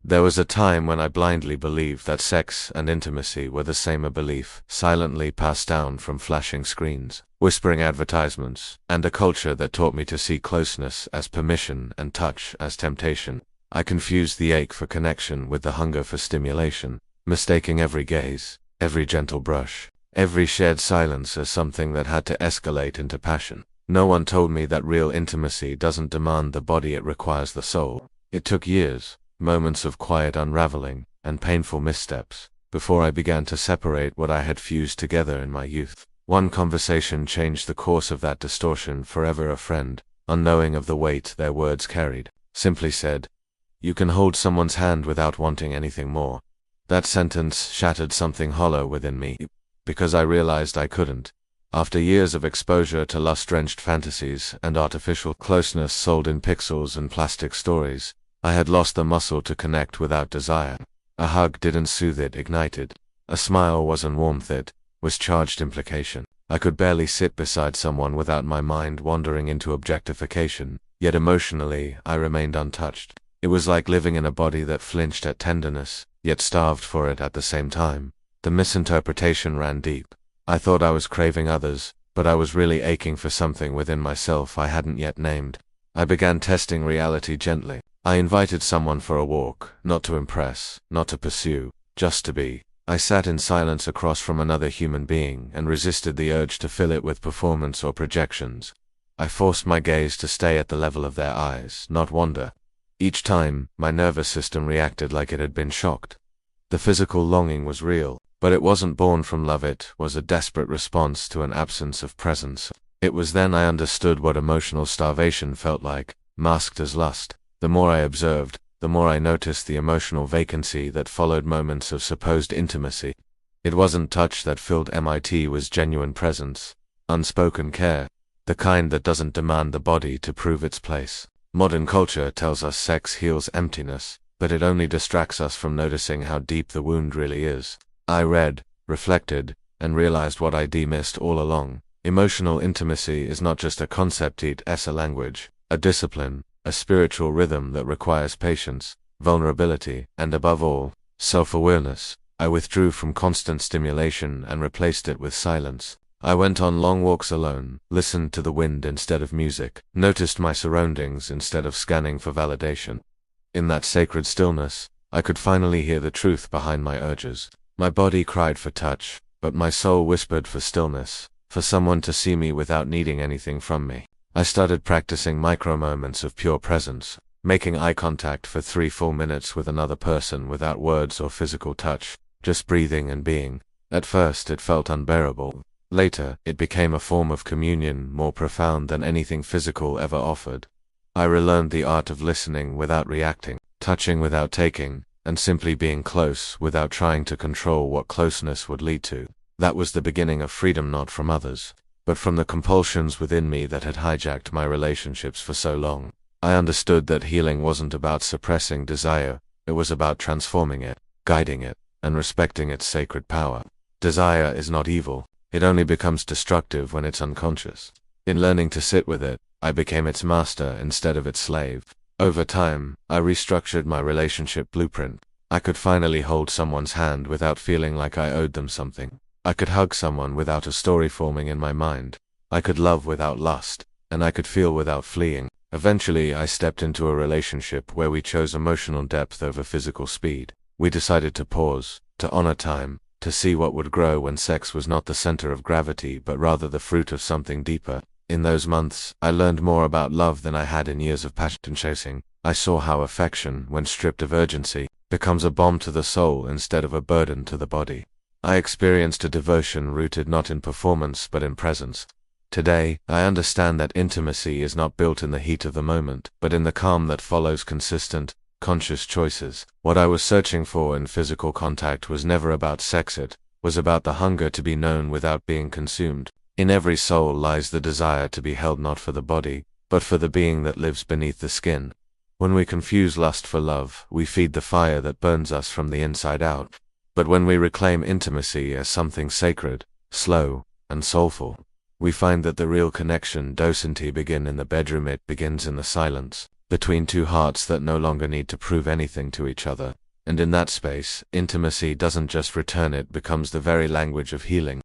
There was a time when I blindly believed that sex and intimacy were the same, a belief silently passed down from flashing screens, whispering advertisements, and a culture that taught me to see closeness as permission and touch as temptation. I confused the ache for connection with the hunger for stimulation, mistaking every gaze, every gentle brush, every shared silence as something that had to escalate into passion. No one told me that real intimacy doesn't demand the body, it requires the soul. It took years, moments of quiet unraveling, and painful missteps, before I began to separate what I had fused together in my youth. One conversation changed the course of that distortion forever. A friend, unknowing of the weight their words carried, simply said, "You can hold someone's hand without wanting anything more." That sentence shattered something hollow within me, because I realized I couldn't. After years of exposure to lust-drenched fantasies and artificial closeness sold in pixels and plastic stories, I had lost the muscle to connect without desire. A hug didn't soothe, it ignited. A smile wasn't warmth, it was charged implication. I could barely sit beside someone without my mind wandering into objectification, yet emotionally I remained untouched. It was like living in a body that flinched at tenderness, yet starved for it at the same time. The misinterpretation ran deep. I thought I was craving others, but I was really aching for something within myself I hadn't yet named. I began testing reality gently. I invited someone for a walk, not to impress, not to pursue, just to be. I sat in silence across from another human being and resisted the urge to fill it with performance or projections. I forced my gaze to stay at the level of their eyes, not wander. Each time, my nervous system reacted like it had been shocked. The physical longing was real, but it wasn't born from love, it was a desperate response to an absence of presence. It was then I understood what emotional starvation felt like, masked as lust. The more I observed, the more I noticed the emotional vacancy that followed moments of supposed intimacy. It wasn't touch that filled me, it was genuine presence, unspoken care, the kind that doesn't demand the body to prove its place. Modern culture tells us sex heals emptiness, but it only distracts us from noticing how deep the wound really is. I read, reflected, and realized what I'd missed all along. Emotional intimacy is not just a concept, it's a language, a discipline, a spiritual rhythm that requires patience, vulnerability, and above all, self-awareness. I withdrew from constant stimulation and replaced it with silence. I went on long walks alone, listened to the wind instead of music, noticed my surroundings instead of scanning for validation. In that sacred stillness, I could finally hear the truth behind my urges. My body cried for touch, but my soul whispered for stillness, for someone to see me without needing anything from me. I started practicing micro-moments of pure presence, making eye contact for 3 full minutes with another person without words or physical touch, just breathing and being. At first it felt unbearable. Later, it became a form of communion more profound than anything physical ever offered. I relearned the art of listening without reacting, touching without taking, and simply being close without trying to control what closeness would lead to. That was the beginning of freedom, not from others, but from the compulsions within me that had hijacked my relationships for so long. I understood that healing wasn't about suppressing desire, it was about transforming it, guiding it, and respecting its sacred power. Desire is not evil, it only becomes destructive when it's unconscious. In learning to sit with it, I became its master instead of its slave. Over time, I restructured my relationship blueprint. I could finally hold someone's hand without feeling like I owed them something. I could hug someone without a story forming in my mind. I could love without lust, and I could feel without fleeing. Eventually, I stepped into a relationship where we chose emotional depth over physical speed. We decided to pause, to honor time, to see what would grow when sex was not the center of gravity but rather the fruit of something deeper. In those months, I learned more about love than I had in years of passion chasing. I saw how affection, when stripped of urgency, becomes a balm to the soul instead of a burden to the body. I experienced a devotion rooted not in performance but in presence. Today, I understand that intimacy is not built in the heat of the moment, but in the calm that follows consistent, conscious choices. What I was searching for in physical contact was never about sex, it was about the hunger to be known without being consumed. In every soul lies the desire to be held not for the body, but for the being that lives beneath the skin. When we confuse lust for love, we feed the fire that burns us from the inside out. But when we reclaim intimacy as something sacred, slow, and soulful, we find that the real connection doesn't begin in the bedroom, it begins in the silence. between two hearts that no longer need to prove anything to each other. And in that space, intimacy doesn't just return, it becomes the very language of healing.